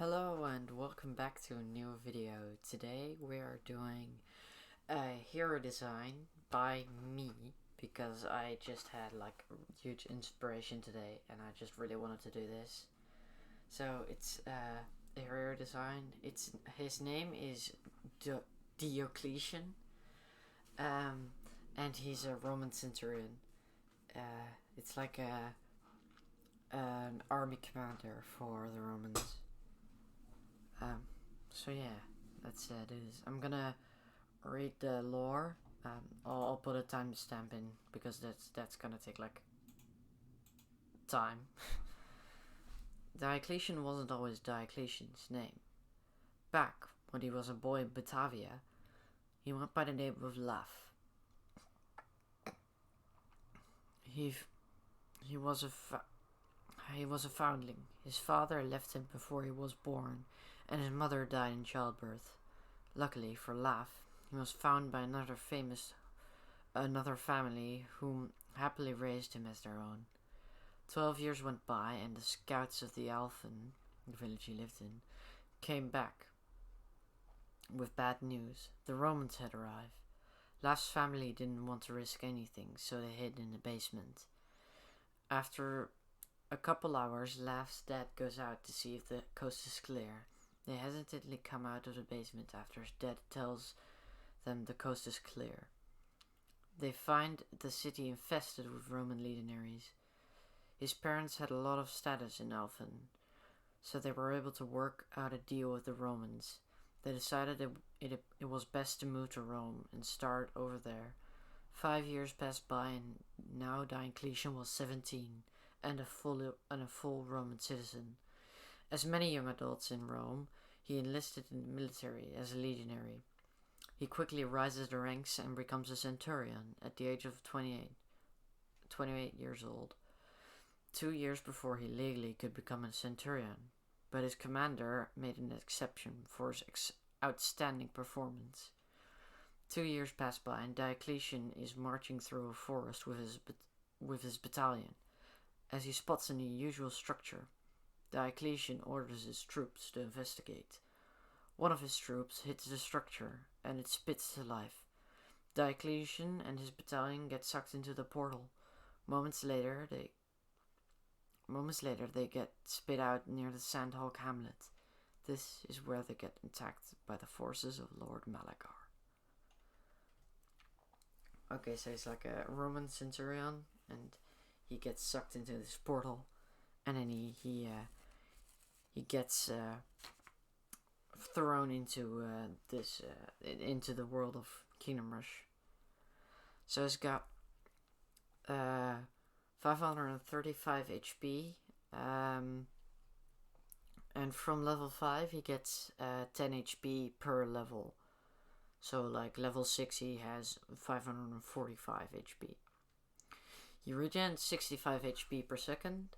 Hello and welcome back to a new video. Today we are doing a hero design by me because I just had like huge inspiration today and I just really wanted to do this. So it's a hero design. His name is Diocletian, and he's a Roman centurion. It's like an army commander for the Romans. So yeah, that's it. I'm gonna read the lore. I'll put a timestamp in because that's gonna take like time. Diocletian wasn't always Diocletian's name. Back when he was a boy in Batavia, he went by the name of Laf. He was a foundling. His father left him before he was born, and his mother died in childbirth. Luckily for Laf, he was found by another family whom happily raised him as their own. 12 years went by, and the scouts of the Alphen, the village he lived in, came back with bad news. The Romans had arrived. Laf's family didn't want to risk anything, so they hid in the basement. After a couple hours, Laf's dad goes out to see if the coast is clear. They hesitantly come out of the basement after his dad tells them the coast is clear. They find the city infested with Roman legionaries. His parents had a lot of status in Alphen, so they were able to work out a deal with the Romans. They decided it was best to move to Rome and start over there. 5 years passed by, and now Diocletian was 17 and a full Roman citizen. As many young adults in Rome, he enlisted in the military as a legionary. He quickly rises the ranks and becomes a centurion at the age of 28 years old. 2 years before he legally could become a centurion, but his commander made an exception for his outstanding performance. 2 years pass by, and Diocletian is marching through a forest with his battalion. As he spots an unusual structure, Diocletian orders his troops to investigate. One of his troops hits the structure, and it spits to life. Diocletian and his battalion get sucked into the portal. Moments later, they get spit out near the Sandhawk hamlet. This is where they get attacked by the forces of Lord Malagar. Okay, so he's like a Roman centurion, and he gets sucked into this portal, and then he gets thrown into into the world of Kingdom Rush. So he's got 535 HP, and from level 5 he gets 10 HP per level. So like level 6 he has 545 HP. He regens 65 HP per second.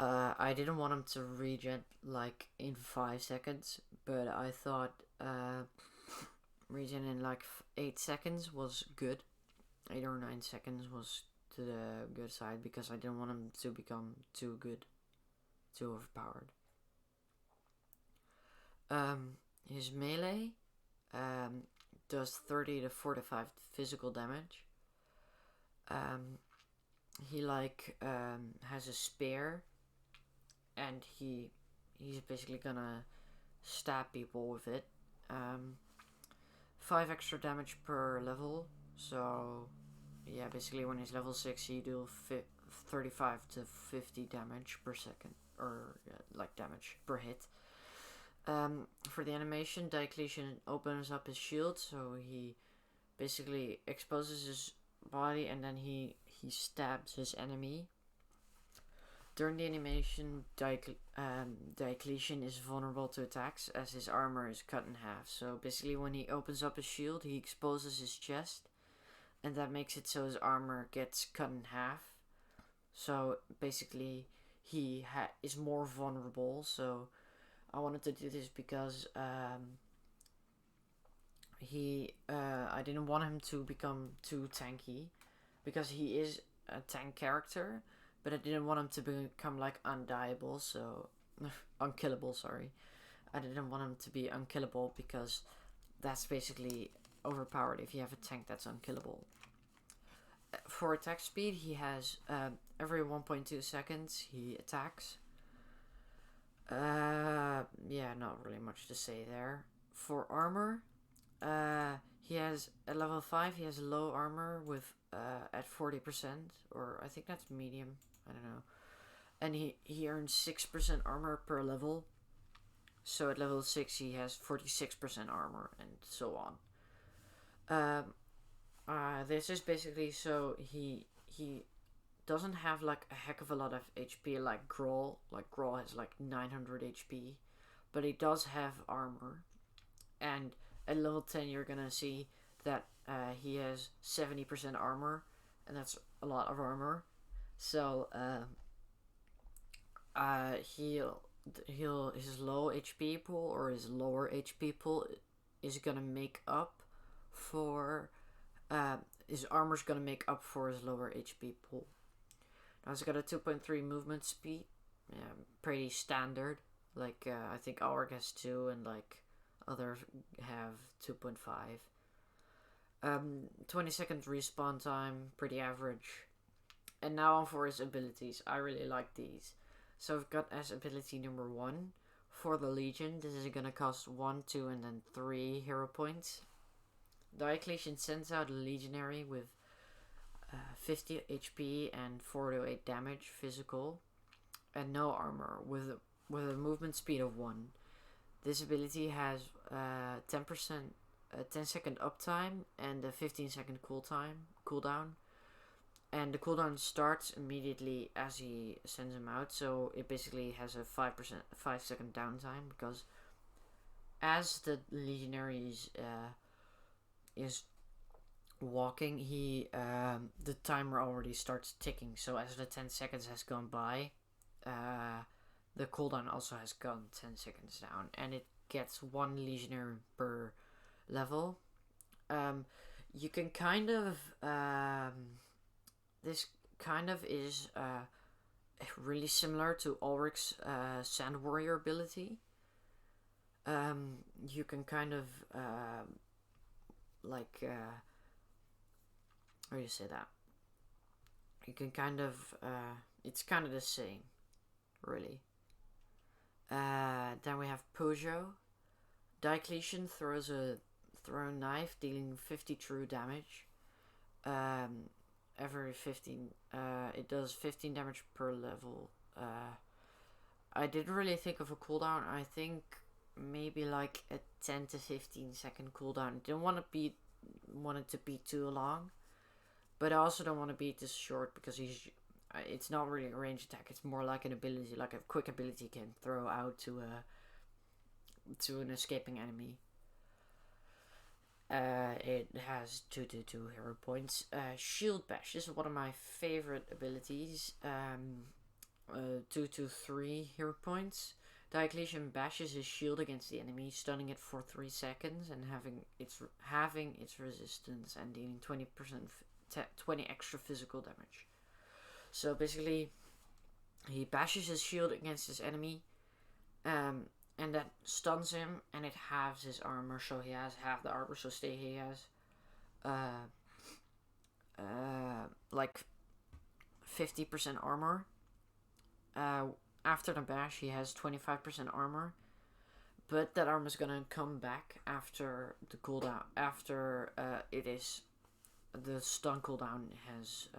I didn't want him to regen like in 5 seconds, but I thought regen in like 8 seconds was good. 8 or 9 seconds was to the good side because I didn't want him to become too good, too overpowered. His melee does 30 to 45 physical damage. He has a spear, and he's basically gonna stab people with it. 5 extra damage per level. So yeah, basically when he's level 6 he do 35 to 50 damage per second, or damage per hit. For the animation, Diocletian opens up his shield, so he basically exposes his body and then he stabs his enemy. During the animation, Diocletian is vulnerable to attacks as his armor is cut in half. So basically when he opens up his shield, he exposes his chest, and that makes it so his armor gets cut in half. So basically he is more vulnerable. So I wanted to do this because I didn't want him to become too tanky, because he is a tank character, but I didn't want him to become like undiable. So unkillable, sorry. I didn't want him to be unkillable because that's basically overpowered if you have a tank that's unkillable. For attack speed, he has every 1.2 seconds he attacks. Yeah, not really much to say there. For armor, he has at level 5 he has low armor with at 40%, or I think that's medium, I don't know. And he earns 6% armor per level. So at level 6 he has 46% armor and so on. This is basically so he doesn't have like a heck of a lot of HP like Grohl. Like Grohl has like 900 HP, but he does have armor. And at level 10 you're gonna see that he has 70% armor, and that's a lot of armor. So he'll his low HP pool or his lower HP pool is gonna make up for his armor's gonna make up for his lower HP pool. Now he's got a 2.3 movement speed, pretty standard. Like I think Auric has 2 and like others have 2.5. 20 seconds respawn time, pretty average. And now on for his abilities. I really like these. So we've got as ability number 1 for the Legion. This is gonna cost 1, 2, and then 3 hero points. Diocletian sends out a legionary with 50 HP and 4 to 8 damage physical, and no armor with a movement speed of 1. This ability has 10% 10-second uptime and a 15-second cooldown. And the cooldown starts immediately as he sends him out, so it basically has a 5-second downtime, because as the legionary is walking, the timer already starts ticking. So as the 10 seconds has gone by, the cooldown also has gone 10 seconds down, and it gets 1 legionary per level. You can kind of this kind of is really similar to Ulrich's Sand Warrior ability. You can kind of how do you say that? You can kind of it's kind of the same, really. Then we have Peugeot. Diocletian throws a thrown knife, dealing 50 true damage. Every 15, it does 15 damage per level. I didn't really think of a cooldown. I think maybe like a 10 to 15 second cooldown. Didn't want it to be too long, but I also don't want to be this short, because it's not really a ranged attack. It's more like an ability, like a quick ability can throw out to an escaping enemy. It has 2 hero points. Shield Bash. This is one of my favorite abilities. 3 hero points. Diocletian bashes his shield against the enemy, stunning it for 3 seconds and having its resistance, and dealing 20% 20 extra physical damage. So basically, he bashes his shield against his enemy, and that stuns him, and it halves his armor, so he has half the armor. So he has like 50% armor. After the bash, he has 25% armor, but that armor is gonna come back after the cooldown. After the stun cooldown has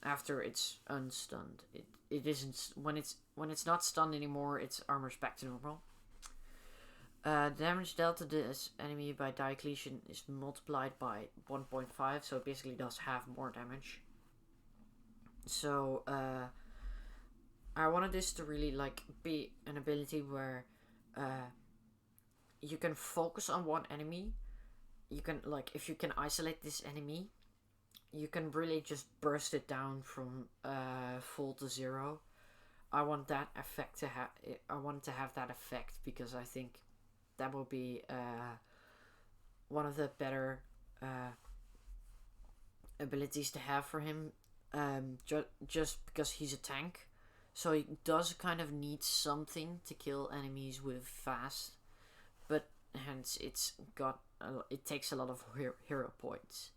after it's unstunned. It isn't when it's not stunned anymore. Its armor's back to normal. Damage dealt to this enemy by Diocletian is multiplied by 1.5, so it basically does half more damage. So I wanted this to really like be an ability where you can focus on one enemy. You can, like, if you can isolate this enemy, you can really just burst it down from full to 0. I want that effect to have. I want to have that effect, because I think that will be one of the better abilities to have for him. Just because he's a tank, So he does kind of need something to kill enemies with fast, but hence it takes a lot of hero points.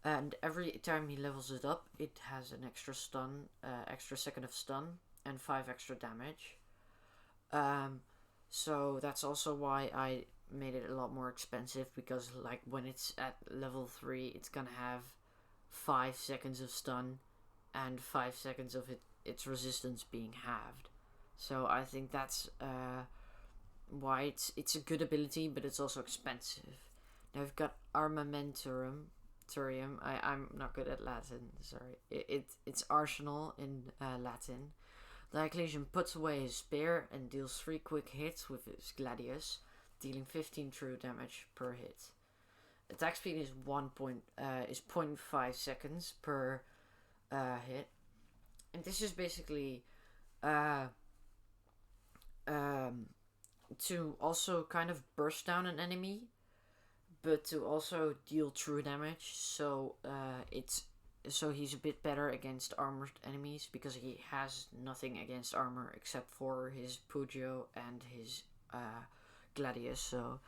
And every time he levels it up, it has an extra stun, extra second of stun, and 5 extra damage. So that's also why I made it a lot more expensive, because like when it's at level 3, it's gonna have 5 seconds of stun and 5 seconds of its resistance being halved. So I think that's why it's a good ability, but it's also expensive. Now we've got Armamentorum. I'm not good at Latin, sorry. It's arsenal in Latin. Diocletian puts away his spear and deals 3 quick hits with his gladius, dealing 15 true damage per hit. Attack speed is 0.5 seconds per hit, and this is basically to also kind of burst down an enemy, but to also deal true damage. So he's a bit better against armored enemies, because he has nothing against armor except for his Pugio and his Gladius. So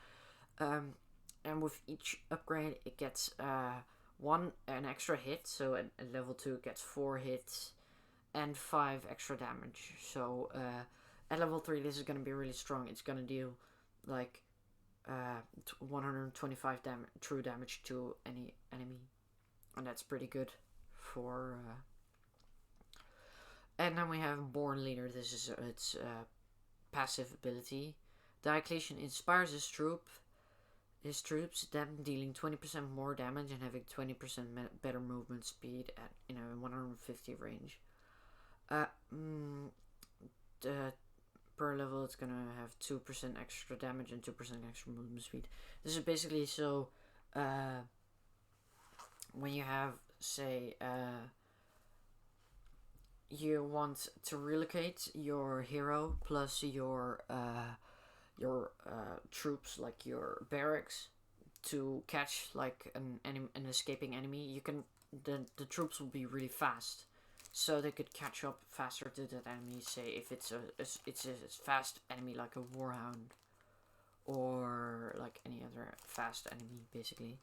and with each upgrade it gets an extra hit. So at level 2 it gets 4 hits and 5 extra damage. So at level 3 this is going to be really strong. It's going to deal like 125 true damage to any enemy, and that's pretty good for and then we have Born Leader. This is its passive ability. Diocletian inspires his troops, them dealing 20% more damage and having 20% better movement speed at 150 range. Per level it's gonna have 2% extra damage and 2% extra movement speed. This is basically so when you have, say, you want to relocate your hero plus your troops, like your barracks, to catch like an escaping enemy, you can the troops will be really fast, so they could catch up faster to that enemy. Say if it's a fast enemy like a warhound or like any other fast enemy, basically.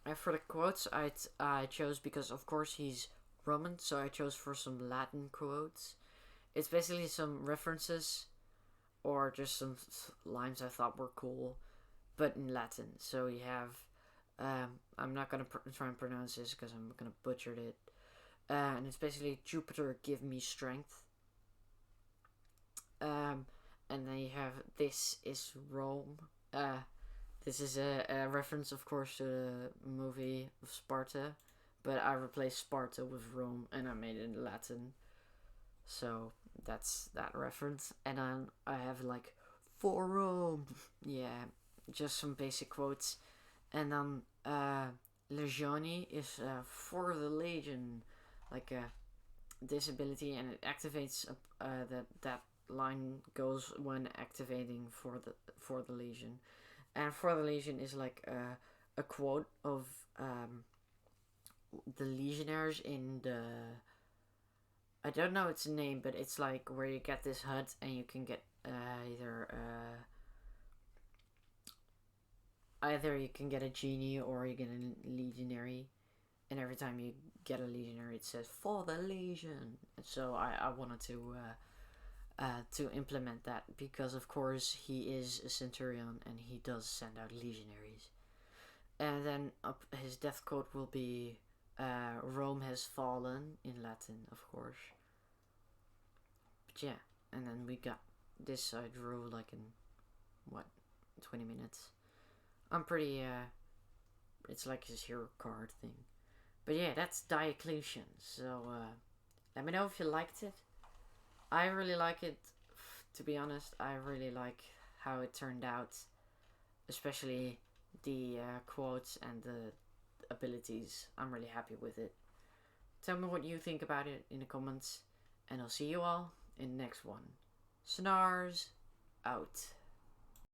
And for the quotes, I chose, because of course he's Roman, so I chose for some Latin quotes. It's basically some references or just some lines I thought were cool, but in Latin. So we have, I'm not gonna try and pronounce this because I'm gonna butcher it. And it's basically, Jupiter, give me strength. And then you have, this is Rome. This is a reference, of course, to the movie of Sparta, but I replaced Sparta with Rome and I made it in Latin. So that's that reference. And then I have like, for Rome. Yeah, just some basic quotes. And then Legioni is for the Legion, like this ability, and it activates that line goes when activating for the Legion. And for the Legion is like a quote of the legionnaires in the, I don't know its name, but it's like where you get this hut and you can get either you can get a genie or you get a legionary, and every time you get a legionary it says for the Legion. And so I wanted to implement that, because of course he is a centurion and he does send out legionaries. And then his death quote will be Rome has fallen, in Latin, of course. But yeah, and then we got this I drew like in 20 minutes. I'm pretty it's like his hero card thing. But yeah, that's Diocletian. So let me know if you liked it. I really like it, to be honest. I really like how it turned out, especially the quotes and the abilities. I'm really happy with it. Tell me what you think about it in the comments, and I'll see you all in the next one. Snars out.